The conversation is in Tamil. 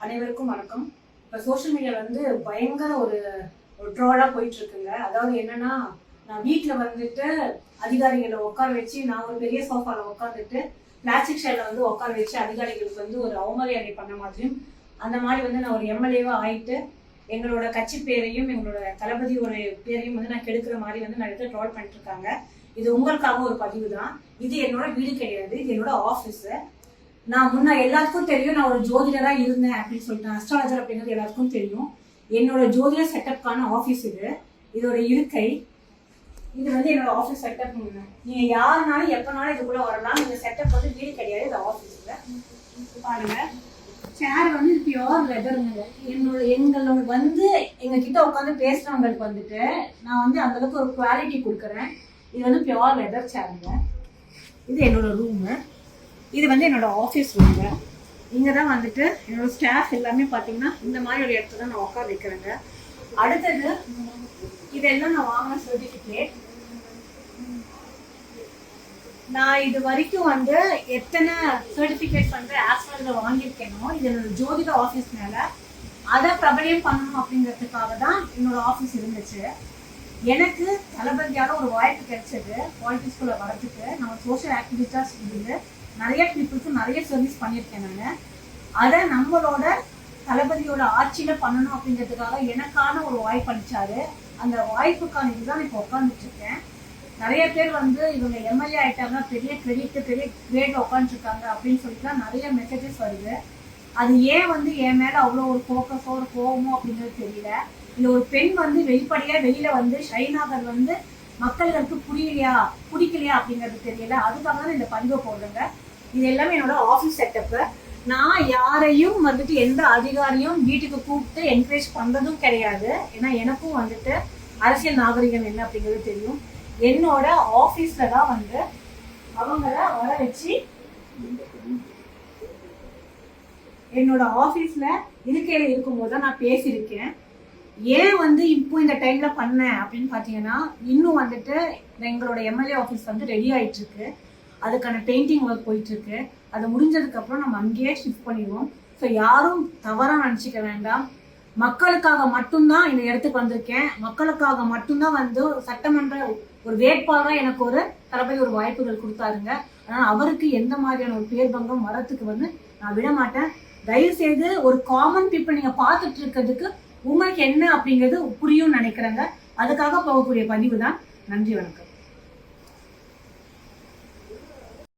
அனைவருக்கும் வணக்கம். இப்போ சோஷியல் மீடியா பயங்கர ஒரு ட்ரோலாக போயிட்டு இருக்குங்க. அதாவது என்னன்னா, நான் வீட்டில் அதிகாரிகளை உட்கார வச்சு, நான் ஒரு பெரிய சோஃபாவில் உட்காந்துட்டு பிளாஸ்டிக் ஷேரில் உட்கார வச்சு அதிகாரிகளுக்கு ஒரு அவமரியாதை பண்ண மாதிரியும், அந்த மாதிரி நான் ஒரு எம்எல்ஏவா ஆயிட்டு எங்களோட கட்சி பேரையும் எங்களோட தளபதி ஒரு பேரையும் நான் கெடுக்கிற மாதிரி நிறைய பேர் ட்ரோல் பண்ணிட்டு இருக்காங்க. இது உங்களுக்காக ஒரு பதிவு தான். இது என்னோட வீடு கிடையாது, இது என்னோட ஆஃபீஸ். நான் முன்ன எல்லாருக்கும் தெரியும், நான் ஒரு ஜோதிடரா இருந்தேன் அப்படின்னு சொல்லிட்டேன். அஸ்ட்ராலஜர் அப்படிங்கிறது எல்லாருக்கும் தெரியும். என்னோட ஜோதிட செட்டப்கான ஆஃபீஸ் இது. இதோட இருக்கை இது என்னோட ஆஃபீஸ் செட்டப். நீங்க யாருனாலும் எப்பனாலும் இதுக்குள்ள வரலாம். இந்த செட்டப் வீடு கிடையாது, இது ஆஃபீஸ்ல. பாருங்க, சேர் பியோர் லெதருங்க. எங்களோட எங்க கிட்ட உட்காந்து பேசுறவங்களுக்கு நான் அந்த அளவுக்கு ஒரு குவாலிட்டி கொடுக்குறேன். இது பியோர் லெதர் சேருங்க. இது என்னோட ரூமு. இது என்னோட ஆஃபீஸ் ரூமுங்க. இங்கே தான் என்னோட ஸ்டாஃப் எல்லாமே பார்த்தீங்கன்னா இந்த மாதிரி ஒரு இடத்துல தான் நான் உட்கார வைக்கிறேங்க. அடுத்தது இதெல்லாம் நான் வாங்கின சர்டிஃபிகேட். நான் இது வரைக்கும் எத்தனை சர்டிஃபிகேட் ஆஸ்ட்ராலஜில் வாங்கியிருக்கேனோ, இது என்னோட ஜோதிட ஆஃபீஸ் மேல அதை பிரபலியம் பண்ணணும் அப்படிங்கிறதுக்காக தான் என்னோட ஆஃபீஸ் இருந்துச்சு. எனக்கு தளபதியால ஒரு வாய்ப்பு கிடைச்சது பாலிட்டிக்ஸ்குள்ள வரதுக்கு. நான் சோஷியல் ஆக்டிவிஸ்டா இருந்து நிறைய பீப்புளுக்கு நிறைய சர்வீஸ் பண்ணியிருக்கேன். நான் அதை நம்மளோட தளபதியோட ஆட்சியில பண்ணணும் அப்படிங்கிறதுக்காக எனக்கான ஒரு வாய்ப்பு அளிச்சாரு. அந்த வாய்ப்புக்கான இதுதான் இப்போ உட்காந்துட்டு இருக்கேன். நிறைய பேர் இவங்க எம்எல்ஏ ஆயிட்டாங்கன்னா பெரிய கிரெடிட் பெரிய கிரேட்ல உட்காந்துருக்காங்க அப்படின்னு சொல்லிட்டுலாம் நிறைய மெசேஜஸ் வருது. அது ஏன் என் மேல அவ்வளோ ஒரு ஃபோக்கஸோ ஒரு கோவமோ அப்படிங்கிறது தெரியல. இல்லை ஒரு பெண் வெளிப்படையா வெளியில ஷைன் ஆகிறது மக்களுக்கு பிடிக்கலையா அப்படிங்கிறது தெரியல. அதுக்காக தான் இந்த பதிவை போடுறேங்க. இது எல்லாமே என்னோட ஆஃபீஸ் செட்டப்பு. நான் யாரையும் எந்த அதிகாரியும் வீட்டுக்கு கூப்பிட்டு என்கரேஜ் பண்றதும் கிடையாது. ஏன்னா எனக்கும் அரசியல் நாகரிகம் என்ன அப்படிங்கிறது தெரியும். என்னோட ஆஃபீஸ்ல தான் அவங்கள வர வச்சு என்னோட ஆஃபீஸ்ல இருக்கையில இருக்கும்போது தான் நான் பேசியிருக்கேன். ஏன் இப்போ இந்த டைம்ல பண்ணேன் அப்படின்னு பாத்தீங்கன்னா, இன்னும் எங்களோட எம்எல்ஏ ஆஃபீஸ் ரெடி ஆயிட்டு இருக்கு. அதுக்கான பெயிண்டிங் ஒர்க் போயிட்டு இருக்கு. அது முடிஞ்சதுக்கு அப்புறம் நம்ம அங்கேயே ஷிஃப்ட் பண்ணிடுவோம். ஸோ யாரும் தவறா நினைச்சுக்க வேண்டாம். மக்களுக்காக மட்டும்தான் இந்த இடத்துக்கு வந்திருக்கேன். மக்களுக்காக மட்டும்தான் சட்டமன்ற ஒரு வேட்பாளராக எனக்கு ஒரு தளபதி ஒரு வாய்ப்புகள் கொடுத்தாருங்க. அதனால அவருக்கு எந்த மாதிரியான ஒரு பேர் பங்கம் வரத்துக்கு நான் விட மாட்டேன். தயவு செய்து ஒரு காமன் பீப்புள் நீங்க பார்த்துட்டு இருக்கிறதுக்கு உங்களுக்கு என்ன அப்படிங்கிறது புரியும் நினைக்கிறேங்க. அதுக்காக போகக்கூடிய பதிவு தான். நன்றி, வணக்கம்.